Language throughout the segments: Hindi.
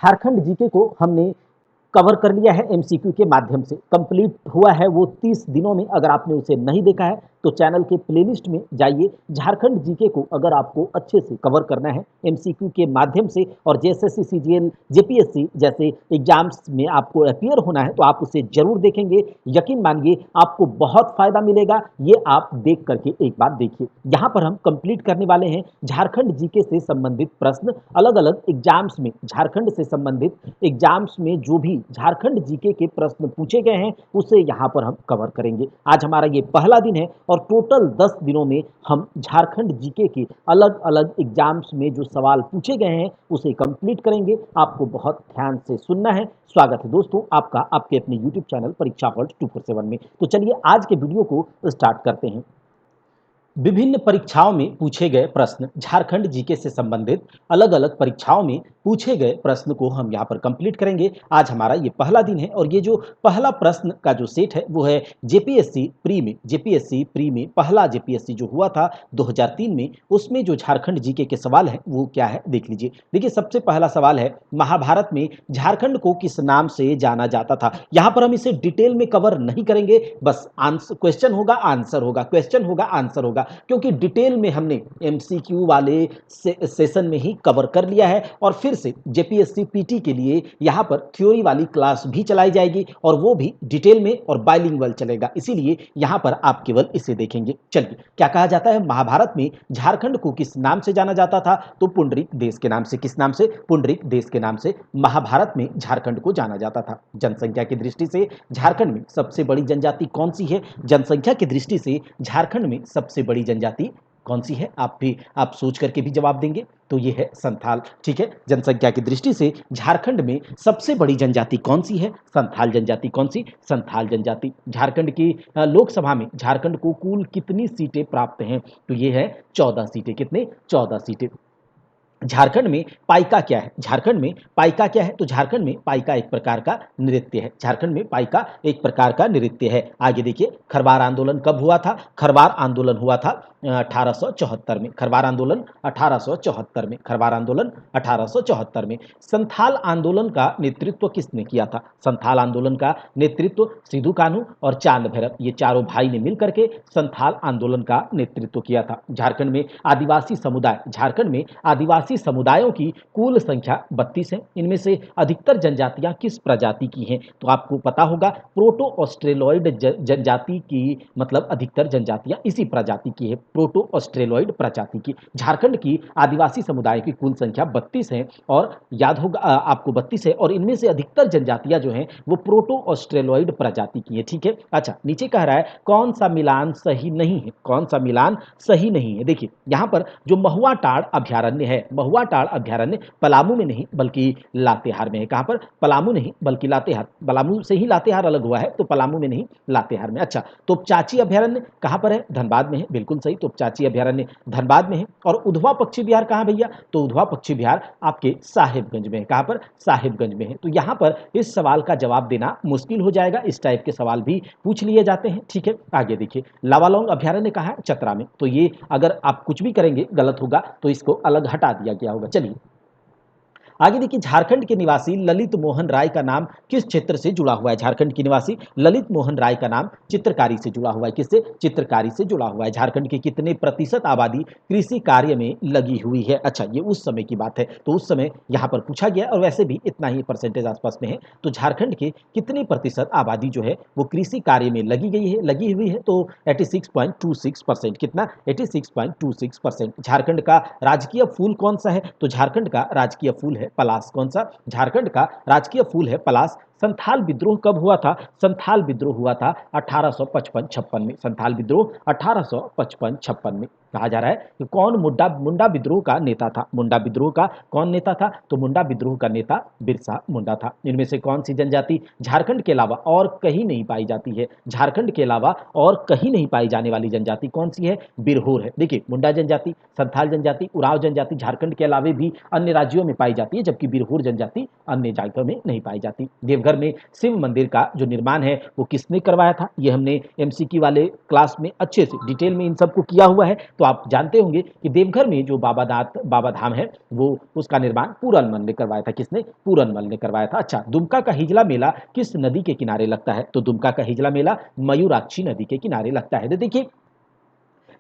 झारखंड जीके को हमने कवर कर लिया है एमसीक्यू के माध्यम से। कंप्लीट हुआ है वो 30 दिनों में। अगर आपने उसे नहीं देखा है तो चैनल के प्लेलिस्ट में जाइए। झारखंड जीके को अगर आपको अच्छे से कवर करना है एमसीक्यू के माध्यम से और जेएसएससी सीजीएल जेपीएससी जैसे एग्जाम्स में आपको अपीयर होना है तो आप उसे जरूर देखेंगे। यकीन मानिए आपको बहुत फायदा मिलेगा। ये आप देख करके एक बार देखिए। यहाँ पर हम कंप्लीट करने वाले हैं झारखंड जीके से संबंधित प्रश्न। अलग अलग एग्जाम्स में झारखंड से संबंधित एग्जाम्स में जो भी झारखंड जीके के प्रश्न पूछे गए हैं उसे यहाँ पर हम कवर करेंगे। आज हमारा ये पहला दिन है और टोटल 10 दिनों में हम झारखंड जीके के अलग अलग एग्जाम्स में जो सवाल पूछे गए हैं उसे कंप्लीट करेंगे। आपको बहुत ध्यान से सुनना है। स्वागत है दोस्तों आपका आपके अपने यूट्यूब चैनल परीक्षा हॉल्ट 247 में। तो चलिए आज के वीडियो को स्टार्ट करते हैं। विभिन्न परीक्षाओं में पूछे गए प्रश्न, झारखंड जीके से संबंधित अलग अलग परीक्षाओं में पूछे गए प्रश्न को हम यहाँ पर कंप्लीट करेंगे। आज हमारा ये पहला दिन है और ये जो पहला प्रश्न का जो सेट है वो है जेपीएससी प्री में पहला जेपीएससी जो हुआ था 2003 में, उसमें जो झारखंड जीके के सवाल हैं वो क्या है देख लीजिए। देखिए सबसे पहला सवाल है, महाभारत में झारखंड को किस नाम से जाना जाता था। यहाँ पर हम इसे डिटेल में कवर नहीं करेंगे, बस आंसर क्वेश्चन होगा आंसर होगा, क्वेश्चन होगा आंसर होगा, क्योंकि डिटेल में हमने एमसीक्यू वाले सेशन में ही कवर कर लिया है। और फिर से जेपीएससी पीटी के लिए यहां पर थ्योरी वाली क्लास भी चलाई जाएगी और वो भी डिटेल में और बाइलिंगुअल चलेगा, इसीलिए यहां पर आप केवल इसे देखेंगे। चलिए क्या कहा जाता है, महाभारत में झारखंड को किस नाम से जाना जाता था, तो पुंडरीक देश के नाम से। किस नाम से? पुंडरीक देश के नाम से महाभारत में झारखंड को जाना जाता था। जनसंख्या की दृष्टि से झारखंड में सबसे बड़ी जनजाति कौन सी है? जनसंख्या की दृष्टि से झारखंड में सबसे बड़ी जनजाति कौन सी है? आप सोच करके भी जवाब देंगे तो ये है संथाल। ठीक है, जनसंख्या की दृष्टि से झारखंड में सबसे बड़ी जनजाति कौन सी है? संथाल जनजाति। कौन सी? संथाल जनजाति। झारखंड की लोकसभा में झारखंड को कुल कितनी सीटें प्राप्त हैं? तो ये है 14 सीटें। कितने? 14 सीटें। झारखंड में पाइका क्या है? झारखंड में पाइका क्या है? तो झारखंड में पाइका एक प्रकार का नृत्य है। झारखंड में पाइका एक प्रकार का नृत्य है। आगे देखिए, खरवार आंदोलन कब हुआ था? खरवार आंदोलन हुआ था 1874 में। खरवार आंदोलन 1874 में। खरवार आंदोलन 1874 में। संथाल आंदोलन का नेतृत्व किसने किया था? संथाल आंदोलन का नेतृत्व सिद्धू कान्हू और चांद भैरव, ये चारों भाई ने मिलकर के संथाल आंदोलन का नेतृत्व किया था। झारखंड में आदिवासी समुदाय, झारखंड में आदिवासी समुदायों की कुल संख्या 32 है। इनमें से अधिकतर जनजातियां किस प्रजाति की हैं? तो आपको पता होगा प्रोटो ऑस्ट्रेलॉइड जनजाति की, मतलब अधिकतर जनजातियां इसी प्रजाति की है, प्रोटो ऑस्ट्रेलॉइड प्रजाति की। झारखंड की आदिवासी समुदाय की कुल संख्या 32 है और याद होगा आपको 32 है और इनमें से अधिकतर जनजातियां जो हैं वो प्रोटो ऑस्ट्रेलॉइड प्रजाति की है। ठीक है, अच्छा नीचे कह रहा है कौन सा मिलान सही नहीं है? कौन सा मिलान सही नहीं है? देखिए यहां पर जो महुआ टाड़ अभ्यारण्य है, महुआ टाड़ अभ्यारण्य पलामू में नहीं बल्कि लातेहार में है। कहां पर? पलामू नहीं बल्कि लातेहार। पलामू से ही लातेहार अलग हुआ है तो पलामू में नहीं लातेहार में। अच्छा, तोपचाची अभ्यारण्य कहां पर है? धनबाद में है। बिल्कुल सही, तोपचाची अभ्यारण्य धनबाद में है। और उधवा पक्षी विहार कहां भैया? तो उधवा पक्षी विहार आपके साहिबगंज में है। कहां पर? साहिबगंज में है। तो यहां पर इस सवाल का जवाब देना मुश्किल हो जाएगा, इस टाइप के सवाल भी पूछ लिए जाते हैं। ठीक है, आगे देखिए, लावालौंग अभ्यारण्य कहां है? चतरा में। तो ये अगर आप कुछ भी करेंगे गलत होगा तो इसको अलग हटा दिया गया होगा। चलिए आगे देखिए, झारखंड के निवासी ललित मोहन राय का नाम किस क्षेत्र से जुड़ा हुआ है? झारखंड के निवासी ललित मोहन राय का नाम चित्रकारी से जुड़ा हुआ है। किससे? चित्रकारी से जुड़ा हुआ है। झारखंड की कितने प्रतिशत आबादी कृषि कार्य में लगी हुई है? अच्छा, ये उस समय की बात है तो उस समय यहाँ पर पूछा गया और वैसे भी इतना ही परसेंटेज आसपास में है। तो झारखंड के कितने प्रतिशत आबादी जो है वो कृषि कार्य में लगी हुई है? तो 86.26%। कितना? 86.26%। झारखंड का राजकीय फूल कौन सा है? तो झारखंड का राजकीय फूल है पलाश। कौन सा? झारखंड का राजकीय फूल है पलाश। संथाल विद्रोह कब हुआ था? संथाल विद्रोह हुआ था 1855-56 में। संथाल विद्रोह 1855-56 में। कहा जा रहा है कि कौन मुंडा विद्रोह का नेता था? मुंडा विद्रोह का कौन नेता था? तो मुंडा विद्रोह का नेता बिरसा मुंडा था। इनमें से कौन सी जनजाति झारखंड के अलावा और कहीं नहीं पाई जाती है? झारखंड के अलावा और कहीं नहीं पाई जाने वाली जनजाति कौन सी है? बिरहोर है। देखिए मुंडा जनजाति, संथाल जनजाति, उरांव जनजाति झारखंड के अलावा भी अन्य राज्यों में पाई जाती है, जबकि बिरहोर जनजाति अन्य जगहों में नहीं पाई जाती। देवगढ़ देवघर में शिव मंदिर का जो निर्माण है वो किसने करवाया था, ये हमने एमसीक्यू वाले क्लास में अच्छे से डिटेल में इन सबको किया हुआ है। तो आप जानते होंगे कि देवघर में जो बाबा धाम है वो उसका निर्माण पूरनमल ने करवाया था। किसने? पूरनमल ने करवाया था। अच्छा, दुमका का हिजला मेला किस नदी के किनारे लगता है? तो दुमका का हिजला मेला मयूराक्षी नदी के किनारे लगता है। तो देखिए,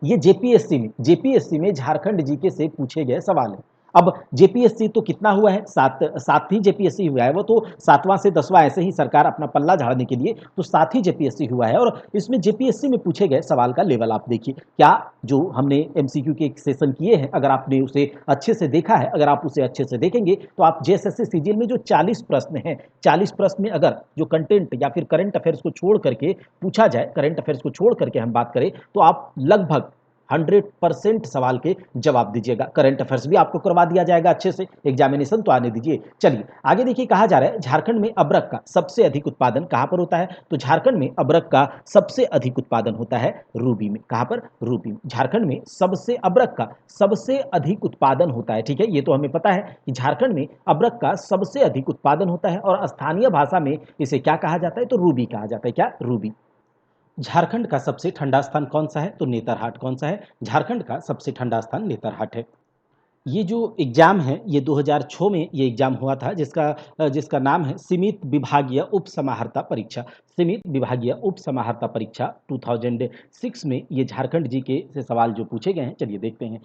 ये जेपीएससी में झारखंड जीके से पूछे गए सवाल है। अब जेपीएससी तो कितना हुआ है? सात ही जेपीएससी हुआ है। वो तो 7वां से 10वां ऐसे ही सरकार अपना पल्ला झाड़ने के लिए तो 7 ही जेपीएससी हुआ है। और इसमें जेपीएससी में पूछे गए सवाल का लेवल आप देखिए, क्या जो हमने एमसीक्यू के एक सेशन किए हैं, अगर आपने उसे अच्छे से देखा है, अगर आप उसे अच्छे से देखेंगे तो आप जेएसएससी सीजीएल में जो 40 प्रश्न हैं, 40 प्रश्न में अगर जो कंटेंट या फिर करंट अफेयर्स को छोड़ करके पूछा जाए, करंट अफेयर्स को छोड़ करके हम बात करें तो आप लगभग 100% सवाल के जवाब दीजिएगा। करंट अफेयर्स भी आपको करवा दिया जाएगा अच्छे से, एग्जामिनेशन तो आने दीजिए। चलिए आगे देखिए, कहा जा रहा है झारखंड में अबरक का सबसे अधिक उत्पादन कहां पर होता है? तो झारखंड में अबरक का सबसे अधिक उत्पादन होता है रूबी में। कहां पर? रूबी में। झारखंड में सबसे अबरक का सबसे अधिक उत्पादन होता है। ठीक है, ये तो हमें पता है कि झारखंड में अबरक का सबसे अधिक उत्पादन होता है और स्थानीय भाषा में इसे क्या कहा जाता है? तो रूबी कहा जाता है। क्या? रूबी। झारखंड का सबसे ठंडा स्थान कौन सा है? तो नेतरहाट। कौन सा है? झारखंड का सबसे ठंडा स्थान नेतरहाट है। ये जो एग्ज़ाम है ये 2006 में ये एग्ज़ाम हुआ था, जिसका नाम है सीमित विभागीय उपसमाहर्ता परीक्षा। सीमित विभागीय उपसमाहर्ता परीक्षा 2006 में ये झारखंड जीके से सवाल जो पूछे गए हैं, चलिए देखते हैं।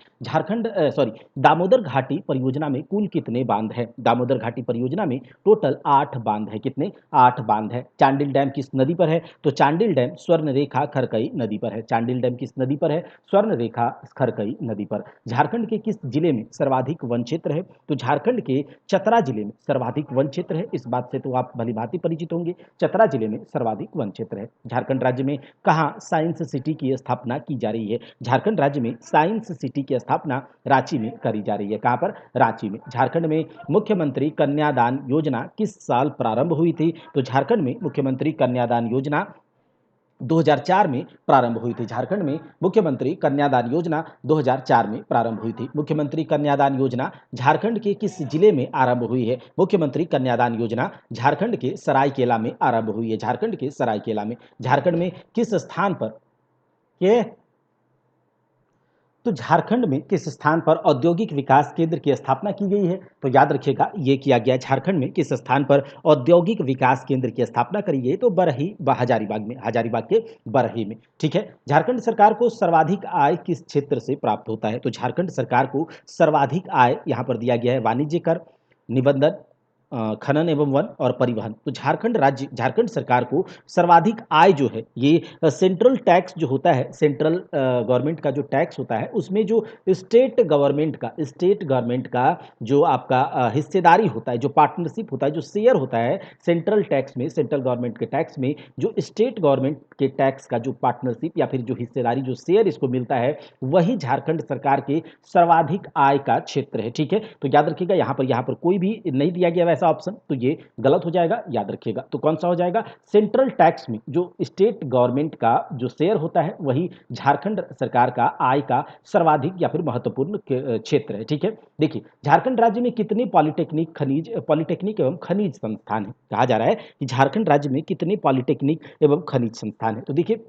दामोदर घाटी परियोजना में कुल कितने बांध हैं? दामोदर घाटी परियोजना में टोटल 8 बांध है। कितने? 8 बांध है। चांडिल डैम किस नदी पर है? तो चांडिल डैम स्वर्णरेखा खरकई नदी पर है। चांडिल डैम किस नदी पर है? स्वर्णरेखा खरकई नदी पर। झारखंड के किस जिले में सर्वाधिक वन क्षेत्र है? तो झारखंड के चतरा जिले में सर्वाधिक वन क्षेत्र है। इस बात से तो आप भलीभांति परिचित होंगे, चतरा जिले में सर्वाधिक वन क्षेत्र है। झारखंड राज्य में कहाँ साइंस सिटी की स्थापना की जा रही है? झारखंड राज्य में साइंस सिटी की स्थापना रांची में करी जा रही है। कहाँ पर? रांची में। झारखंड में मुख्यमंत्री कन्यादान योजना किस साल प्रारंभ हुई थी? तो झारखंड में मुख्यमंत्री कन्यादान योजना 2004 में प्रारंभ हुई थी। झारखंड में मुख्यमंत्री कन्यादान योजना 2004 में प्रारंभ हुई थी। मुख्यमंत्री कन्यादान योजना झारखंड के किस जिले में आरंभ हुई है? मुख्यमंत्री कन्यादान योजना झारखंड के सरायकेला में आरंभ हुई है। झारखंड के सरायकेला में। झारखंड में किस स्थान पर के तो झारखंड में किस स्थान पर औद्योगिक विकास केंद्र की स्थापना की गई है? तो याद रखिएगा, ये किया गया झारखंड में किस स्थान पर औद्योगिक विकास केंद्र की स्थापना करी गई? तो बरही हजारीबाग में, हजारीबाग के बरही में। ठीक है। झारखंड सरकार को सर्वाधिक आय किस क्षेत्र से प्राप्त होता है? तो झारखंड सरकार को सर्वाधिक आय यहाँ पर दिया गया है वाणिज्य कर, निबंधन, खनन एवं वन और परिवहन। तो झारखंड सरकार को सर्वाधिक आय जो है ये सेंट्रल टैक्स जो होता है, सेंट्रल गवर्नमेंट का जो टैक्स होता है उसमें जो स्टेट गवर्नमेंट का जो आपका हिस्सेदारी होता है, जो पार्टनरशिप होता है, जो शेयर होता है सेंट्रल टैक्स में, सेंट्रल गवर्नमेंट के टैक्स में जो स्टेट गवर्नमेंट के टैक्स का जो पार्टनरशिप या फिर जो हिस्सेदारी, जो शेयर इसको मिलता है, वही झारखंड सरकार के सर्वाधिक आय का क्षेत्र है। ठीक है, तो याद रखिएगा यहाँ पर कोई भी नहीं दिया गया वैसा ऑप्शन, तो ये गलत हो जाएगा, याद रखिएगा। तो कौन सा हो जाएगा? सेंट्रल टैक्स में जो स्टेट गवर्नमेंट का जो शेयर होता है वही झारखंड सरकार का आय का सर्वाधिक या फिर महत्वपूर्ण क्षेत्र है। ठीक है, देखिए झारखंड राज्य में कितने पॉलिटेक्निक एवं खनिज संस्थान है? कहा जा रहा है कि झारखंड राज्य में कितने पॉलिटेक्निक एवं खनिज संस्थान है। तो देखिए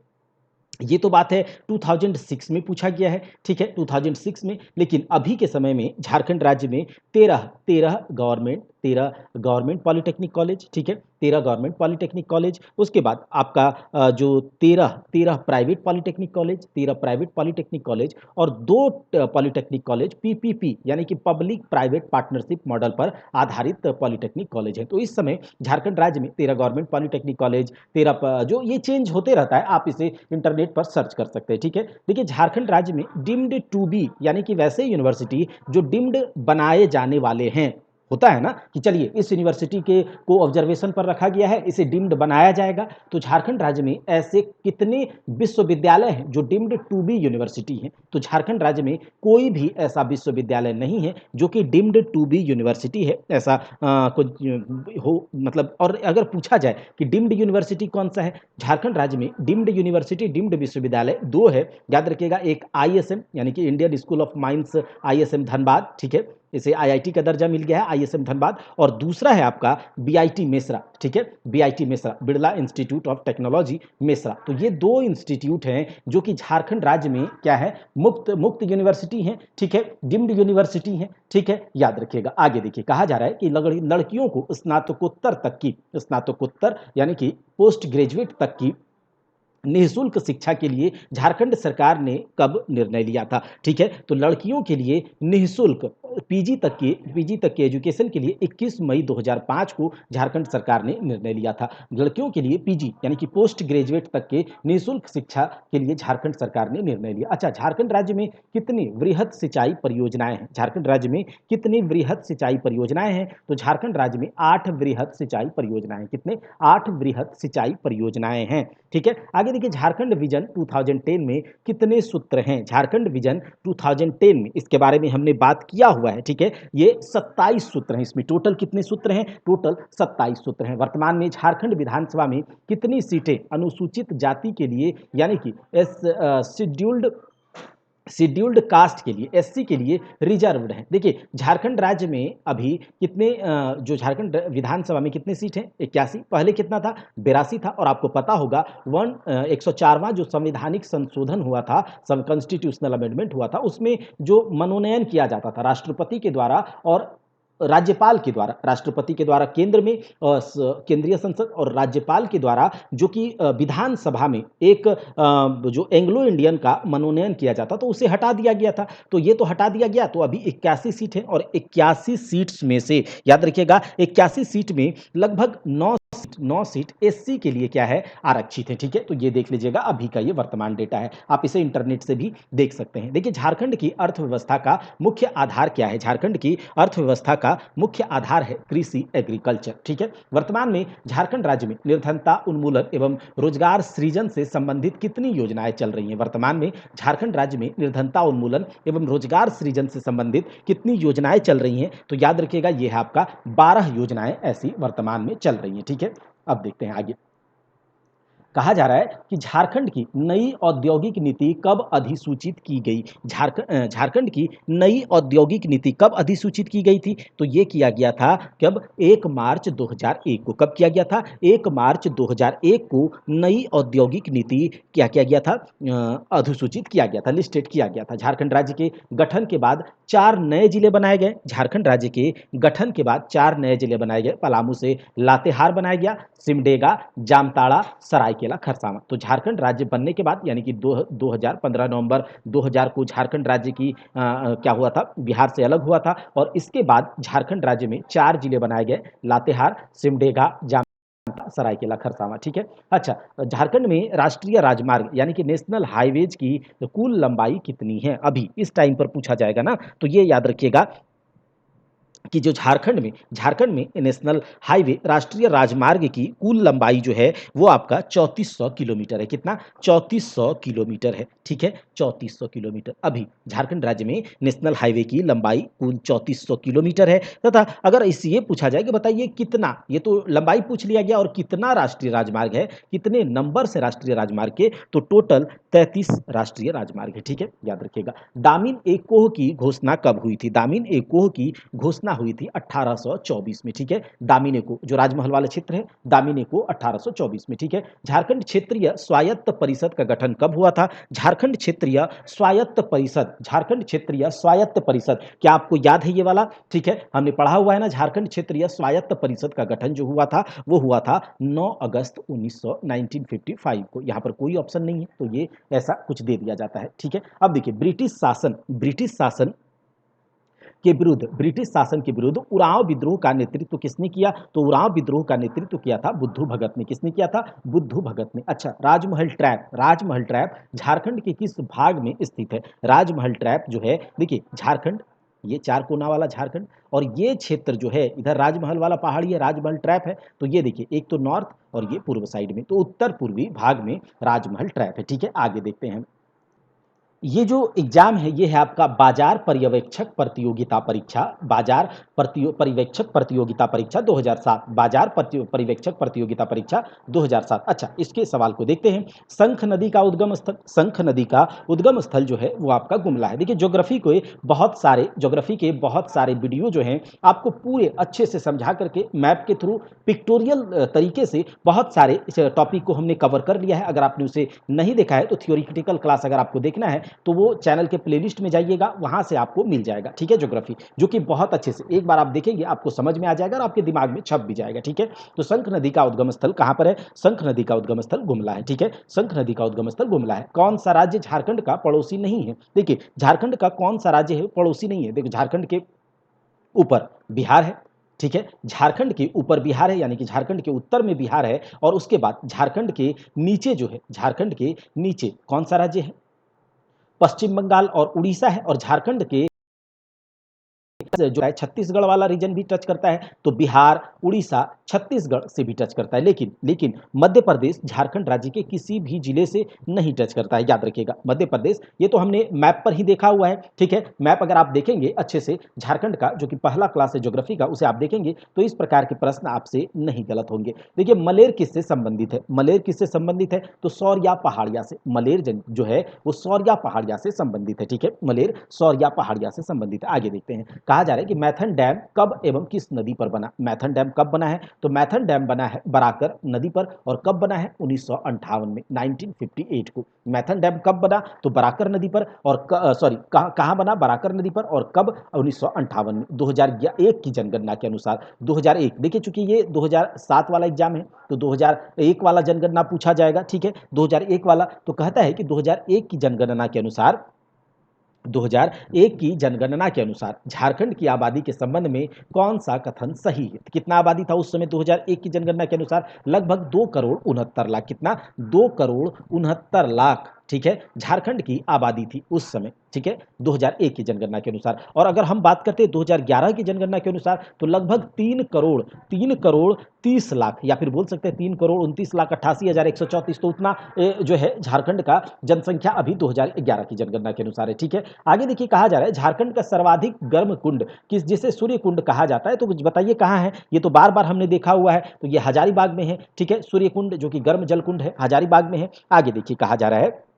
ये तो बात है 2006 में पूछा गया है। ठीक है, 2006 में, लेकिन अभी के समय में झारखंड राज्य में 13 गवर्नमेंट पॉलिटेक्निक कॉलेज। ठीक है, 13 गवर्नमेंट पॉलिटेक्निक कॉलेज। उसके बाद आपका जो 13 private polytechnic college, 13 private polytechnic college और 2 पॉलिटेक्निक कॉलेज पीपीपी यानी कि पब्लिक प्राइवेट पार्टनरशिप मॉडल पर आधारित पॉलिटेक्निक कॉलेज है। तो इस समय झारखंड राज्य में 13 गवर्नमेंट पॉलिटेक्निक कॉलेज, 13 जो ये चेंज होते रहता है, आप इसे इंटरनेट पर सर्च कर सकते हैं। ठीक है, देखिए झारखंड राज्य में डीम्ड टू बी यानी कि वैसे यूनिवर्सिटी जो डीम्ड बनाए जाने वाले हैं, होता है ना कि चलिए इस यूनिवर्सिटी के को ऑब्जर्वेशन पर रखा गया है, इसे डीम्ड बनाया जाएगा। तो झारखंड राज्य में ऐसे कितने विश्वविद्यालय हैं जो डीम्ड टू बी यूनिवर्सिटी हैं? तो झारखंड राज्य में कोई भी ऐसा विश्वविद्यालय नहीं है जो कि डीम्ड टू बी यूनिवर्सिटी है, ऐसा कुछ हो मतलब। और अगर पूछा जाए कि डीम्ड यूनिवर्सिटी कौन सा है, झारखंड राज्य में डीम्ड यूनिवर्सिटी, डीम्ड विश्वविद्यालय 2 है, याद रखिएगा। एक आईएसएम यानी कि Indian school of mines, ISM Dhanbad. ठीक है, इसे आईआईटी का दर्जा मिल गया है, आईएसएम धनबाद। और दूसरा है आपका बीआईटी मेसरा, ठीक है, BIT Mesra, Birla institute of technology Mesra. तो ये दो इंस्टीट्यूट हैं जो कि झारखंड राज्य में क्या है, मुक्त यूनिवर्सिटी है, ठीक है, डिम्ड यूनिवर्सिटी है, ठीक है, याद रखिएगा। आगे देखिए, कहा जा रहा है कि लड़कियों को स्नातकोत्तर यानी कि पोस्ट ग्रेजुएट तक की निःशुल्क शिक्षा के लिए झारखंड सरकार ने कब निर्णय लिया था? ठीक है, तो लड़कियों के लिए निःशुल्क पीजी तक के एजुकेशन के लिए 21 मई 2005 को झारखंड सरकार ने निर्णय लिया था। लड़कियों के लिए पीजी यानी कि पोस्ट ग्रेजुएट तक के निःशुल्क शिक्षा के लिए झारखंड सरकार ने निर्णय लिया। अच्छा, झारखंड राज्य में कितनी वृहद सिंचाई परियोजनाएं हैं? झारखंड राज्य में कितनी वृहद सिंचाई परियोजनाएं हैं? तो झारखंड राज्य में 8 वृहद सिंचाई परियोजनाएं। कितने? 8 वृहद सिंचाई परियोजनाएं हैं, ठीक है। आगे देखिए, झारखंड विजन 2010 में कितने सूत्र हैं? झारखंड विजन 2010 में, इसके बारे में हमने बात किया हुआ है, ठीक है। ये 27 सूत्र हैं। इसमें टोटल कितने सूत्र हैं? टोटल 27 सूत्र हैं। वर्तमान में झारखंड विधानसभा में कितनी सीटें अनुसूचित जाति के लिए यानी कि शेड्यूल्ड कास्ट के लिए, एससी के लिए रिजर्व्ड है? देखिए, झारखंड राज्य में अभी कितने जो झारखंड विधानसभा में कितने सीट हैं? 81। पहले कितना था? 82 था। और आपको पता होगा 104वां जो संवैधानिक संशोधन हुआ था, कॉन्स्टिट्यूशनल अमेंडमेंट हुआ था, उसमें जो मनोनयन किया जाता था राष्ट्रपति के द्वारा और राज्यपाल के द्वारा, राष्ट्रपति के द्वारा केंद्र में केंद्रीय संसद, और राज्यपाल के द्वारा जो कि विधानसभा में एक जो एंग्लो इंडियन का मनोनयन किया जाता तो उसे हटा दिया गया था। तो ये तो हटा दिया गया, तो अभी 81 सीट है और 81 सीट्स में से याद रखिएगा 81 सीट में लगभग 9 सीट एससी के लिए क्या है, आरक्षित है, ठीक है। तो ये देख लीजिएगा, अभी का ये वर्तमान डेटा है, आप इसे इंटरनेट से भी देख सकते हैं। देखिए, झारखंड की अर्थव्यवस्था का मुख्य आधार क्या है? झारखंड की अर्थव्यवस्था का मुख्य आधार है कृषि, एग्रीकल्चर, ठीक है। वर्तमान में झारखंड राज्य में निर्धनता उन्मूलन एवं रोजगार सृजन से संबंधित कितनी योजनाएं चल रही हैं? वर्तमान में झारखंड राज्य में निर्धनता उन्मूलन एवं रोजगार सृजन से संबंधित कितनी योजनाएं चल रही हैं? तो याद रखिएगा, यह है आपका 12 योजनाएं ऐसी वर्तमान में चल रही हैं, ठीक है। अब देखते हैं आगे। कहा जा रहा है कि झारखंड की नई औद्योगिक नीति कब अधिसूचित की गई? झारखंड की नई औद्योगिक नीति कब अधिसूचित की गई थी? तो ये किया गया था कब? 1 मार्च 2001 को। कब किया गया था? 1 मार्च 2001 को नई औद्योगिक नीति क्या किया गया था? अधिसूचित किया गया था, लिस्टेड किया गया था। झारखंड राज्य के गठन के बाद 4 नए जिले बनाए गए। झारखंड राज्य के गठन के बाद 4 नए जिले बनाए गए। पलामू से लातेहार बनाया गया, सिमडेगा, जामताड़ा, सरायकेला, खरसावां। तो झारखंड राज्य बनने के बाद यानी कि 2015 नवंबर 2000 को झारखंड राज्य की क्या हुआ था? बिहार से अलग हुआ था। और इसके बाद झारखंड राज्य में 4 जिले बनाए गए, लातेहार, सिमडेगा, सरायकेला, खरसावां, ठीक है। अच्छा, झारखंड में राष्ट्रीय राजमार्ग यानी कि नेशनल हाईवेज की कुल लंबाई कितनी है? अभी इस टाइम पर पूछा जाएगा ना, तो ये याद रखिएगा कि जो झारखंड में नेशनल हाईवे राष्ट्रीय राजमार्ग की कुल लंबाई जो है वो आपका 3400 किलोमीटर है। कितना? 3400 किलोमीटर है, ठीक है, 3400 किलोमीटर। अभी झारखंड राज्य में नेशनल हाईवे की लंबाई कुल 3400 किलोमीटर है। तथा अगर इससे ये पूछा जाए कि बताइए कितना, ये तो लंबाई पूछ लिया गया, और कितना राष्ट्रीय राजमार्ग है, कितने नंबर से राष्ट्रीय राजमार्ग के, तो टोटल 33 राष्ट्रीय राजमार्ग है, ठीक है, याद रखिएगा। दामिन एकोह की घोषणा कब हुई थी? दामिन एकोह की घोषणा हुई थी 1824 में, ठीक है। दामिन एकोह जो राजमहल वाला क्षेत्र है, दामिन एकोह 1824 में, ठीक है। झारखंड क्षेत्रीय स्वायत्त परिषद का गठन कब हुआ था? झारखंड क्षेत्रीय स्वायत्त परिषद, झारखंड क्षेत्रीय स्वायत्त परिषद, क्या आपको याद है ये वाला? ठीक है, हमने पढ़ा हुआ है ना। झारखंड क्षेत्रीय स्वायत्त परिषद का गठन जो हुआ था वो हुआ था 9 अगस्त 1955 को। यहां पर कोई ऑप्शन नहीं है, तो ये ऐसा कुछ दे दिया जाता है, ठीक है। अब देखिए, ब्रिटिश शासन के विरुद्ध उरांव विद्रोह का नेतृत्व किसने किया? तो उरांव विद्रोह का नेतृत्व किया था बुद्धू भगत ने। किसने किया था? बुद्धू भगत ने। अच्छा, राजमहल ट्रैप झारखंड के किस भाग में स्थित है? राजमहल ट्रैप जो है, देखिए झारखंड, ये 4 कोना वाला झारखंड, और ये क्षेत्र जो है इधर राजमहल वाला पहाड़ी है, राजमहल ट्रैप है। तो ये देखिए, एक तो नॉर्थ और ये पूर्व साइड में, तो उत्तर पूर्वी भाग में राजमहल ट्रैप है, ठीक है। आगे देखते हैं। ये जो एग्जाम है ये है आपका बाजार पर्यवेक्षक प्रतियोगिता परीक्षा, पर्यवेक्षक प्रतियोगिता परीक्षा 2007, पर्यवेक्षक प्रतियोगिता परीक्षा 2007। अच्छा, इसके सवाल को देखते हैं। शंख नदी का उद्गम स्थल, शंख नदी का उद्गम स्थल जो है वो आपका गुमला है। देखिए ज्योग्राफी के बहुत सारे वीडियो जो हैं आपको पूरे अच्छे से समझा करके मैप के थ्रू पिक्टोरियल तरीके से बहुत सारे इस टॉपिक को हमने कवर कर लिया है। अगर आपने उसे नहीं देखा है तो थियोरिटिकल क्लास अगर आपको देखना है तो वो चैनल के प्लेलिस्ट में जाइएगा, वहां से आपको मिल जाएगा। ठीक है, ज्योग्राफी जो कि बहुत अच्छे से एक बार आप देखेंगे आपको समझ में आ जाएगा और आपके दिमाग में छप भी जाएगा। ठीक है, तो शंख नदी का उद्गम स्थल कहां पर है? शंख नदी का उद्गम स्थल गुमला है। ठीक है, शंख नदी का उद्गम स्थल गुमला है। कौन सा राज्य झारखंड का पड़ोसी नहीं है? देखिए झारखंड का कौन सा राज्य है पड़ोसी नहीं है? देखिए झारखंड के ऊपर बिहार है। ठीक है, झारखंड के ऊपर बिहार है, यानी कि झारखंड के उत्तर में बिहार है, और उसके बाद झारखंड के नीचे जो है, झारखंड के नीचे कौन सा राज्य है? पश्चिम बंगाल और उड़ीसा है। और झारखंड के जो है छत्तीसगढ़ वाला रीजन भी टच करता है, तो बिहार, उड़ीसा, छत्तीसगढ़ से भी टच करता है। लेकिन लेकिन मध्य प्रदेश झारखंड राज्य के किसी भी जिले से नहीं टच करता है, याद रखिएगा। मध्य प्रदेश, ये तो हमने मैप पर ही देखा हुआ है। ठीक है, मैप अगर आप देखेंगे अच्छे से झारखंड का, जो कि पहला क्लास है ज्योग्राफी का, उसे आप देखेंगे तो इस प्रकार के प्रश्न आपसे नहीं गलत होंगे। देखिए मलेर किससे संबंधित है? मलेर किससे संबंधित है? तो सौरिया पहाड़िया से। मलेर जो है वो सौरिया पहाड़िया से संबंधित है। ठीक है, मलेर सौरिया पहाड़िया से संबंधित है। आगे देखते हैं। कहा जा रहा है कि मैथन डैम कब एवं किस नदी पर बना? मैथन डैम कब बना है? तो मैथन डैम बना है बराकर नदी पर। और कब बना है? 1958 में, 1958 को। मैथन डैम कब बना? तो बराकर नदी पर। और सॉरी, कहां बना? बराकर नदी पर। और कब? 1958 में, 2001 की जनगणना के अनुसार। 2001, देखिए चूंकि ये 2007 वाला एग्जाम है तो 2001 वाला जनगणना पूछा जाएगा। ठीक है, 2001 वाला तो कहता है कि 2001 की जनगणना के अनुसार, 2001 की जनगणना के अनुसार झारखंड की आबादी के संबंध में कौन सा कथन सही है? कितना आबादी था उस समय 2001 की जनगणना के अनुसार? लगभग 2 करोड़ 69 लाख। कितना? 2 करोड़ 69 लाख। ठीक है, झारखंड की आबादी थी उस समय। ठीक है, 2001 की जनगणना के अनुसार। और अगर हम बात करते हैं 2011 की जनगणना के अनुसार तो लगभग 3 करोड़ 30 लाख, या फिर बोल सकते हैं 3 करोड़ 29 लाख 88 हजार 134। तो उतना जो है झारखंड का जनसंख्या अभी 2011 की जनगणना के अनुसार है। ठीक है, आगे देखिए कहा जा रहा है झारखंड का सर्वाधिक गर्म कुंड किस, जिसे सूर्य कुंड कहा जाता है, तो कुछ बताइए कहां है? ये तो बार बार हमने देखा हुआ है, तो ये हजारीबाग में है। ठीक है, सूर्य कुंड जो कि गर्म जल कुंड है, हजारीबाग में है। आगे देखिए कहा जा रहा है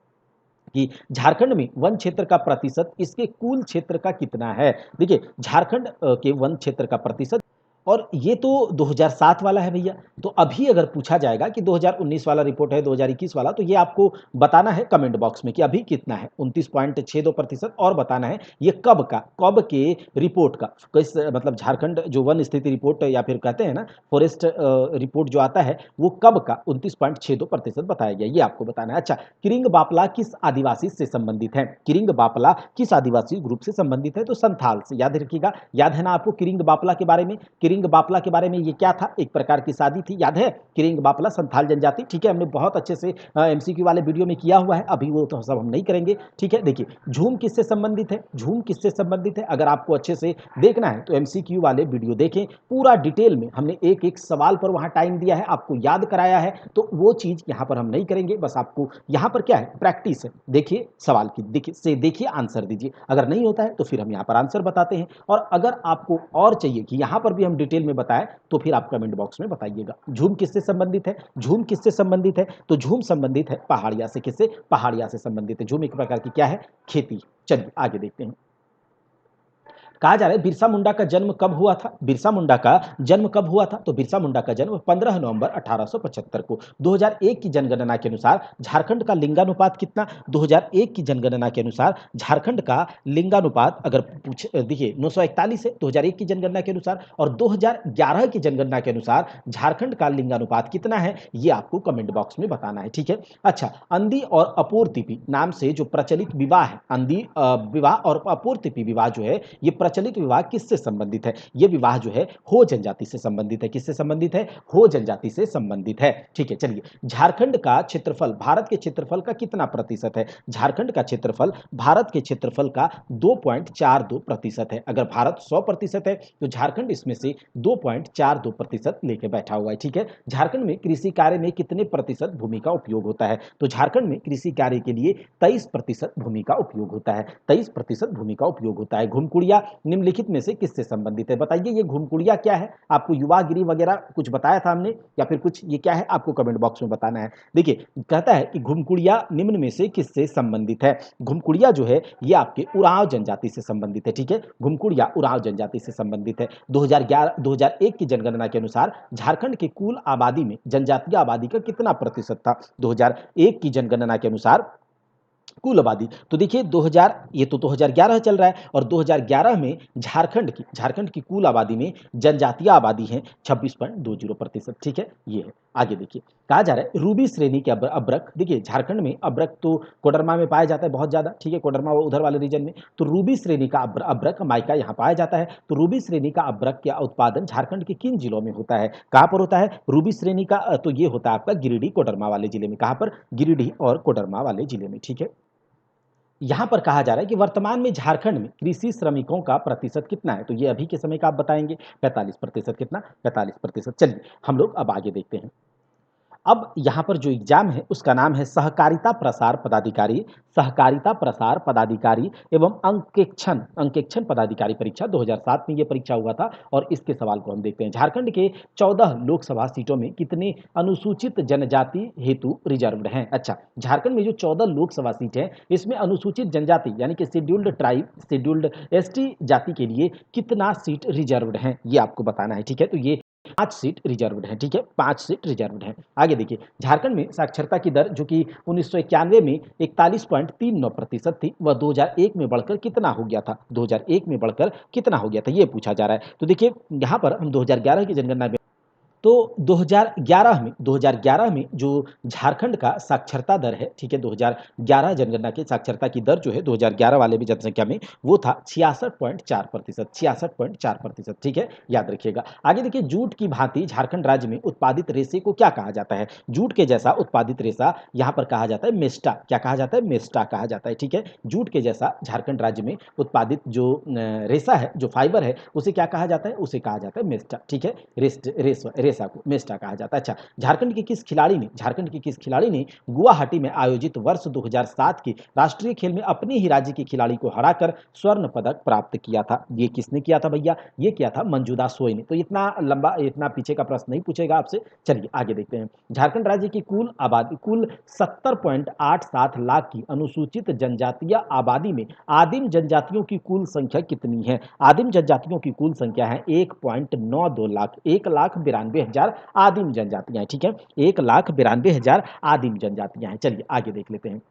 कि झारखंड में वन क्षेत्र का प्रतिशत इसके कुल क्षेत्र का कितना है? देखिए झारखंड के वन क्षेत्र का प्रतिशत, और ये तो 2007 वाला है भैया। तो अभी अगर पूछा जाएगा कि 2019 वाला रिपोर्ट है, 2021 वाला, तो ये आपको बताना है कमेंट बॉक्स में कि अभी कितना है, 29.62%। और बताना है ये कब का, कब के रिपोर्ट का, किस मतलब झारखंड जो वन स्थिति रिपोर्ट या फिर कहते हैं ना फॉरेस्ट रिपोर्ट जो आता है वो कब का 29.62% बताया गया, ये आपको बताना है। अच्छा, किरिंग बापला किस आदिवासी से संबंधित है? किरिंग बापला किस आदिवासी ग्रुप से संबंधित है? तो संथाल से। याद रखिएगा, याद है ना आपको किरिंग बापला के बारे में? किरिंग बापला के बारे में ये क्या था? एक प्रकार की शादी थी, याद है? किरिंग बापला संथाल जनजाति। ठीक है, हमने बहुत अच्छे से एमसीक्यू वाले वीडियो में किया हुआ है, अभी वो तो सब हम नहीं करेंगे। ठीक है, देखिए झूम किससे संबंधित है? झूम किससे संबंधित है? अगर आपको अच्छे से देखना है तो एमसीक्यू वाले वीडियो देखें, पूरा डिटेल में हमने एक एक सवाल पर वहां टाइम दिया है, आपको याद कराया है। तो वो चीज यहां पर हम नहीं करेंगे, बस आपको यहां पर क्या है, प्रैक्टिस है। देखिए सवाल की, देखिए आंसर दीजिए। अगर नहीं होता है तो फिर हम यहां पर आंसर बताते हैं। और अगर आपको और चाहिए कि यहां पर भी हम डिटेल में बताएं तो फिर आप कमेंट बॉक्स में बताइएगा। झूम किससे संबंधित है? झूम किससे संबंधित है? तो झूम संबंधित है पहाड़िया से। किससे? पहाड़िया से संबंधित है। झूम एक प्रकार की क्या है? खेती। चलिए आगे देखते हैं। कहा जा रहा है बिरसा मुंडा का जन्म कब हुआ था? बिरसा मुंडा का जन्म कब हुआ था? तो बिरसा मुंडा का जन्म 15 नवंबर 1875 को। 2001 की जनगणना के अनुसार झारखंड का लिंगानुपात कितना? 2001 की जनगणना के अनुसार झारखंड का लिंगानुपात अगर पूछ देखिए 941 है 2001 की जनगणना के अनुसार। और 2011 की जनगणना के अनुसार झारखंड का लिंगानुपात कितना है, ये आपको कमेंट बॉक्स में बताना है। ठीक है, अच्छा, अंधी और अपूर्तिपी नाम से जो प्रचलित विवाह है, अंधी विवाह और अपूर्तिपी विवाह जो है ये प्रचलित विवाह किससे संबंधित है? ये विवाह जो है हो जनजाति से संबंधित है। किससे संबंधित है? हो जनजाति से संबंधित है। ठीक है, चलिए झारखंड का क्षेत्रफल भारत के क्षेत्रफल का कितना प्रतिशत है? झारखंड का क्षेत्रफल भारत के क्षेत्रफल का 2.42% है। अगर भारत 100% है तो झारखंड इसमें से 2.42% लेके बैठा हुआ है। ठीक है, झारखंड में कृषि कार्य में कितने प्रतिशत भूमि का उपयोग होता है? तो झारखंड में कृषि कार्य के लिए 23% भूमि का उपयोग होता है। 23% भूमि का उपयोग होता है। घुमकुड़िया निम्नलिखित में से किससे संबंधित है? बताइए ये घुमकुड़िया क्या है? आपको युवागिरी वगैरह कुछ बताया था हमने या फिर कुछ ये क्या है? आपको कमेंट बॉक्स में बताना है। देखिए कहता है कि घुमकुड़िया निम्न में से किससे संबंधित है? घुमकुड़िया जो है ये आपके उरांव जनजाति से संबंधित है। ठीक है, घुमकुड़िया उरांव जनजाति से संबंधित है। 2001 की जनगणना के अनुसार झारखंड की कुल आबादी में जनजातीय आबादी का कितना प्रतिशत था? 2001 की जनगणना के अनुसार कुल आबादी तो देखिए 2000 ये तो 2011 चल रहा है और 2011 में झारखंड की कुल आबादी में जनजातीय आबादी है 26.20%। ठीक है, ये है। आगे देखिए कहा जा रहा है रूबी श्रेणी के अब्रक। देखिए झारखंड में अब्रक तो कोडरमा में पाया जाता है बहुत ज्यादा। ठीक है, कोडरमा उधर वाले रीजन में। तो रूबी श्रेणी का अब्रक माइका यहाँ पाया जाता है। तो रूबी श्रेणी का अब्रक का उत्पादन झारखंड के किन जिलों में होता है? कहाँ पर होता है रूबी श्रेणी का? तो ये होता है आपका गिरिडीह कोडरमा वाले जिले में। कहाँ पर? गिरिडीह और कोडरमा वाले जिले में। ठीक है, यहां पर कहा जा रहा है कि वर्तमान में झारखंड में कृषि श्रमिकों का प्रतिशत कितना है? तो ये अभी के समय का आप बताएंगे। 45%। कितना? 45%। चलिए हम लोग अब आगे देखते हैं। अब यहाँ पर जो एग्जाम है उसका नाम है सहकारिता प्रसार पदाधिकारी, सहकारिता प्रसार पदाधिकारी एवं अंकेक्षण अंकेक्षण पदाधिकारी परीक्षा 2007 में ये परीक्षा हुआ था और इसके सवाल को हम देखते हैं। झारखंड के 14 लोकसभा सीटों में कितने अनुसूचित जनजाति हेतु रिजर्व्ड हैं? अच्छा, झारखंड में जो 14 लोकसभा सीट है इसमें अनुसूचित जनजाति यानी कि शेड्यूल्ड ट्राइब, शेड्यूल्ड एसटी जाति के लिए कितना सीट रिजर्व्ड हैं ये आपको बताना है। ठीक है, तो ये 5 सीट रिजर्व्ड है। ठीक है, 5 सीट रिजर्व्ड है। आगे देखिए झारखंड में साक्षरता की दर जो कि 1991 में 41.39% थी वह 2001 में बढ़कर कितना हो गया था? 2001 में बढ़कर कितना हो गया था ये पूछा जा रहा है। तो देखिए यहाँ पर हम 2011 की जनगणना में तो 2011 में जो झारखंड का साक्षरता दर है, ठीक है, 2011 जनगणना की साक्षरता की दर जो है 2011 वाले भी जनसंख्या में वो था 66.4%। 66.4%। ठीक है, याद रखिएगा। आगे देखिए जूट की भांति झारखंड राज्य में उत्पादित रेशे को क्या कहा जाता है? जूट के जैसा उत्पादित रेशा यहाँ पर कहा जाता है मेस्टा। क्या कहा जाता है? मेस्टा कहा जाता है। ठीक है, जूट के जैसा झारखंड राज्य में उत्पादित जो रेशा है, जो फाइबर है, उसे क्या कहा जाता है? उसे कहा जाता है मेस्टा। ठीक है, रेशा को मेस्टा कहा जाता है। अच्छा, झारखंड के किस खिलाड़ी ने गुवाहाटी में आयोजित वर्ष 2007 के राष्ट्रीय खेल में अपने ही राज्य के खिलाड़ी को हराकर स्वर्ण पदक प्राप्त किया था? ये किसने किया था भैया? ये किया था मंजूदा सोई ने। तो इतना लंबा इतना पीछे का प्रश्न नहीं पूछेगा आपसे। चलिए आगे देखते हैं। झारखंड राज्य की कुल आबादी कुल 70.87 लाख की अनुसूचित जनजातीय आबादी में आदिम जनजातियों की कुल संख्या कितनी है? आदिम जनजातियों की कुल संख्या है 1.92 लाख। 1,92,000 आदिम जनजातियां हैं। ठीक है, 1,92,000 आदिम जनजातियां हैं। चलिए आगे देख लेते हैं।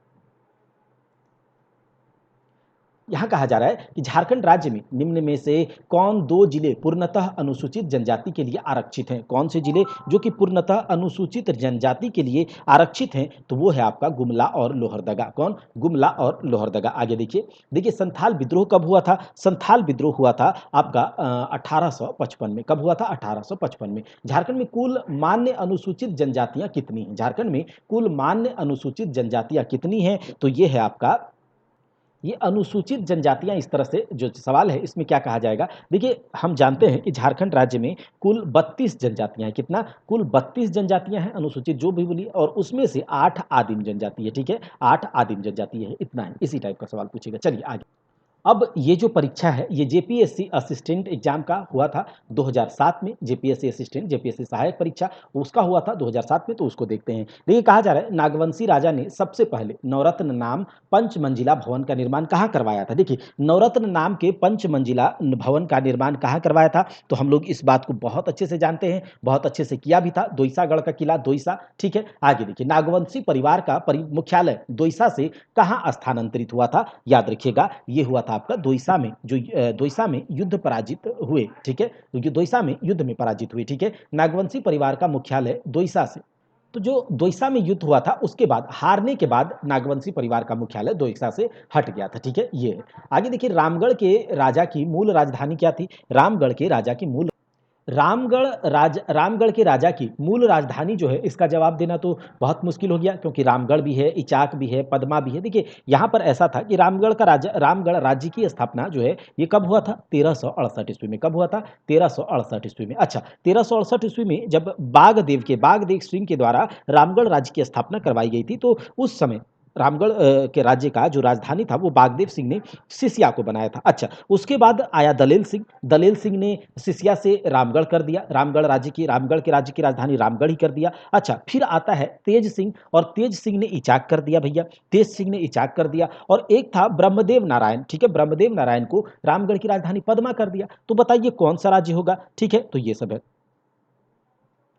यहाँ कहा जा रहा है कि झारखंड राज्य में निम्न में से कौन 2 जिले पूर्णतः अनुसूचित जनजाति के लिए आरक्षित हैं? कौन से जिले जो कि पूर्णतः अनुसूचित जनजाति के लिए आरक्षित हैं? तो वो है आपका गुमला और लोहरदगा। कौन? गुमला और लोहरदगा। आगे देखिए, देखिए संथाल विद्रोह कब हुआ था? संथाल विद्रोह हुआ था आपका 1855 में। कब हुआ था? 1855 में। झारखंड में कुल मान्य अनुसूचित जनजातियां कितनी हैं? झारखंड में कुल मान्य अनुसूचित जनजातियां कितनी हैं? तो ये है आपका ये अनुसूचित जनजातियां। इस तरह से जो सवाल है इसमें क्या कहा जाएगा? देखिए हम जानते हैं कि झारखंड राज्य में कुल 32 जनजातियां हैं। कितना? कुल 32 जनजातियां हैं अनुसूचित जो भी बोली और उसमें से 8 आदिम जनजाति है। ठीक है, 8 आदिम जनजाति है। इतना है, इसी टाइप का सवाल पूछेगा। चलिए आगे। अब ये जो परीक्षा है ये जेपीएससी असिस्टेंट एग्जाम का हुआ था 2007 में। जेपीएससी असिस्टेंट, जेपीएससी सहायक परीक्षा उसका हुआ था 2007 में। तो उसको देखते हैं। देखिए कहा जा रहा है नागवंशी राजा ने सबसे पहले नवरत्न नाम पंच मंजिला भवन का निर्माण कहाँ करवाया था? देखिए नवरत्न नाम के पंच मंजिला भवन का निर्माण कहाँ करवाया था? तो हम लोग इस बात को बहुत अच्छे से जानते हैं, बहुत अच्छे से किया भी था। दोईसागढ़ का किला दोईसा। ठीक है, आगे देखिए नागवंशी परिवार का मुख्यालय दोईसा से कहाँ स्थानांतरित हुआ था? याद रखिएगा ये हुआ था आपका दोईसा में। जो दोईसा में युद्ध पराजित हुए। ठीक है, तो दोईसा में युद्ध में पराजित हुए। ठीक है, नागवंशी परिवार का मुख्यालय दोईसा से तो जो दोईसा में युद्ध हुआ था उसके बाद, हारने के बाद नागवंशी परिवार का मुख्यालय दोईसा से हट गया था। ठीक है, ये है। आगे देखिए, रामगढ़ के राजा की मूल राजधानी जो है, इसका जवाब देना तो बहुत मुश्किल हो गया, क्योंकि रामगढ़ भी है, इचाक भी है, पदमा भी है। देखिए यहाँ पर ऐसा था कि रामगढ़ राज्य की स्थापना जो है ये कब हुआ था? 1368 ईस्वी में। कब हुआ था? 1368 ईस्वी में। अच्छा, 1368 ईस्वी में जब बागदेव सिंह के द्वारा रामगढ़ राज्य की स्थापना करवाई गई थी, तो उस समय रामगढ़ के राज्य का जो राजधानी था वो बागदेव सिंह ने सिसिया को बनाया था। अच्छा, उसके बाद आया दलेल सिंह ने सिसिया से रामगढ़ कर दिया, रामगढ़ के राज्य की राजधानी रामगढ़ ही कर दिया। अच्छा, फिर आता है तेज सिंह, और तेज सिंह ने इचाक कर दिया भैया, तेज सिंह ने इचाक कर दिया। और एक था ब्रह्मदेव नारायण, ठीक है, ब्रह्मदेव नारायण को रामगढ़ की राजधानी पदमा कर दिया। तो बताइए कौन सा राज्य होगा? ठीक है, तो ये सब है।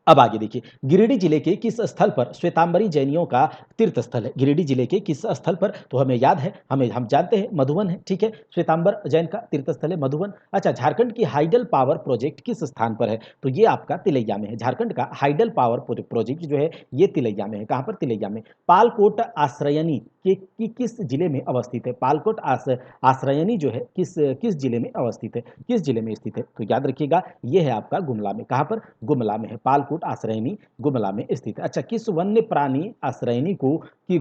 अब आगे देखिए, गिरिडीह जिले के किस स्थल पर श्वेतांबरी जैनियों का तीर्थ स्थल है? गिरिडीह जिले के किस स्थल पर? तो हमें याद है, हम जानते हैं, मधुबन है। ठीक है, श्वेतांबर जैन का तीर्थ स्थल है मधुबन। अच्छा, झारखंड की हाइडल पावर प्रोजेक्ट किस स्थान पर है? तो ये आपका तिलैया में है। झारखंड का हाइडल पावर प्रोजेक्ट जो है ये तिलैया में है। कहां पर? तिलैया में। पालकोट आश्रयनी के किस जिले में अवस्थित है? पालकोट आश्रयनी जो है किस जिले में अवस्थित है, किस जिले में स्थित है? तो याद रखिएगा, ये है आपका गुमला में। कहां पर? गुमला में है। पालकोट आश्रयनी गुमला में स्थित है। अच्छा, किस वन्य प्राणी आश्रयनी की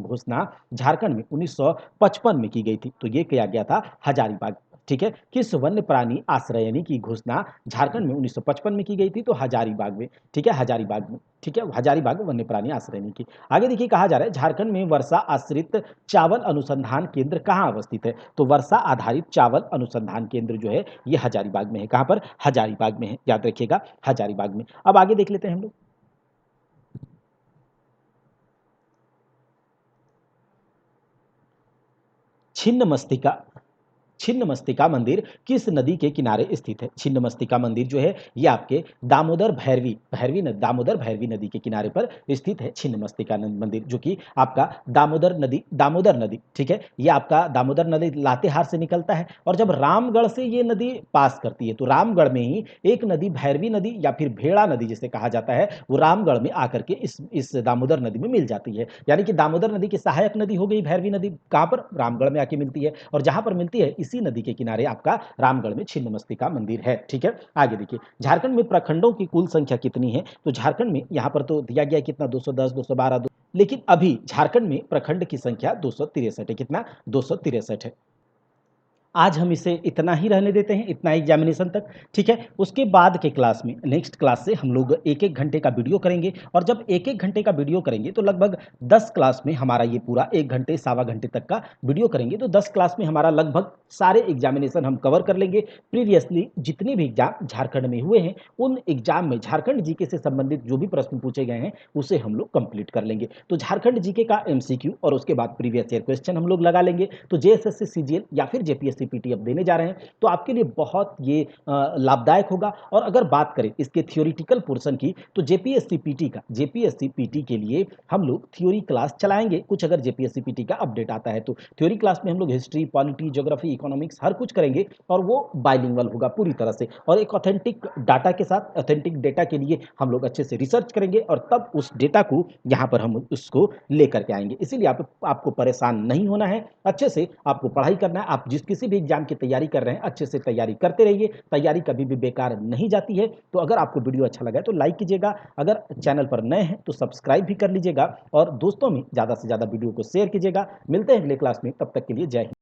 घोषणा झारखंड में 1955 में की गई थी? तो ये किया गया था हजारीबाग। ठीक है, किस वन्य प्राणी आश्रयनी की घोषणा झारखंड में 1955 में की गई थी? तो हजारीबाग में। ठीक है, हजारीबाग में। ठीक है, हजारीबाग वन्य प्राणी आश्रयनी की। आगे देखिए, कहा जा रहा है झारखंड में वर्षा आश्रित चावल अनुसंधान केंद्र कहाँ अवस्थित है? तो वर्षा आधारित चावल अनुसंधान केंद्र जो है ये हजारीबाग में है। कहां पर? हजारीबाग में है, याद रखिएगा, हजारीबाग में। अब आगे देख लेते हैं हम लोग। छिन्न मस्तिका छिन्न मस्तिका मंदिर किस नदी के किनारे स्थित है? छिन्न मस्तिका मंदिर जो है ये आपके दामोदर भैरवी नदी के किनारे पर स्थित है। छिन्न मस्तिका मंदिर, जो कि आपका दामोदर नदी, ठीक है, ये आपका दामोदर नदी लातेहार से निकलता है, और जब रामगढ़ से ये नदी पास करती है तो रामगढ़ में ही एक नदी भैरवी नदी या फिर भेड़ा नदी जिसे कहा जाता है, वो रामगढ़ में आकर के इस दामोदर नदी में मिल जाती है। यानी कि दामोदर नदी की सहायक नदी हो गई भैरवी नदी। कहां पर? रामगढ़ में आके मिलती है, और जहां पर मिलती है इसी नदी के किनारे आपका रामगढ़ में छिन्नमस्तिका मंदिर है। ठीक है, आगे देखिए, झारखंड में प्रखंडों की कुल संख्या कितनी है? तो झारखंड में यहां पर तो दिया गया कितना, 210, 212, लेकिन अभी झारखंड में प्रखंड की संख्या 263 है। कितना? 263 है। आज हम इसे इतना ही रहने देते हैं, इतना एग्जामिनेशन तक। ठीक है, उसके बाद के क्लास में, नेक्स्ट क्लास से हम लोग एक एक घंटे का वीडियो करेंगे, और जब एक एक घंटे का वीडियो करेंगे तो लगभग 10 क्लास में हमारा ये पूरा 1 घंटे सवा घंटे तक का वीडियो करेंगे, तो 10 क्लास में हमारा लगभग सारे एग्जामिनेशन हम कवर कर लेंगे। प्रीवियसली जितने भी एग्जाम झारखंड में हुए हैं उन एग्जाम में झारखंड जीके से संबंधित जो भी प्रश्न पूछे गए हैं उसे हम लोग कंप्लीट कर लेंगे। तो झारखंड जीके का एमसीक्यू और उसके बाद प्रीवियस ईयर क्वेश्चन हम लोग लगा लेंगे। तो जेएसएससी सीजीएल या फिर जेपीएससी पीटी अब देने जा रहे हैं, तो आपके लिए बहुत ये लाभदायक होगा। और अगर बात करें इसके थियोरिटिकल पोर्शन की, तो जेपीएससी पीटी के लिए हम लोग थ्योरी क्लास चलाएंगे कुछ, अगर जेपीएससी पीटी का अपडेट आता है तो। थ्योरी क्लास में हम लोग हिस्ट्री, पॉलिटी, ज्योग्राफी, इकोनॉमिक्स हर कुछ करेंगे, और वो बाइलिंगुअल होगा पूरी तरह से, और एक ऑथेंटिक डाटा के साथ। ऑथेंटिक डेटा के लिए हम लोग अच्छे से रिसर्च करेंगे, और तब उस डेटा को यहाँ पर हम उसको लेकर के आएंगे। इसीलिए आपको परेशान नहीं होना है, अच्छे से आपको पढ़ाई करना है। आप जिस किसी भी एग्जाम की तैयारी कर रहे हैं अच्छे से तैयारी करते रहिए, तैयारी कभी भी बेकार नहीं जाती है। तो अगर आपको वीडियो अच्छा लगा है तो लाइक कीजिएगा, अगर चैनल पर नए हैं तो सब्सक्राइब भी कर लीजिएगा, और दोस्तों में ज़्यादा से ज़्यादा वीडियो को शेयर कीजिएगा। मिलते हैं अगले क्लास में, तब तक के लिए जय हिंद।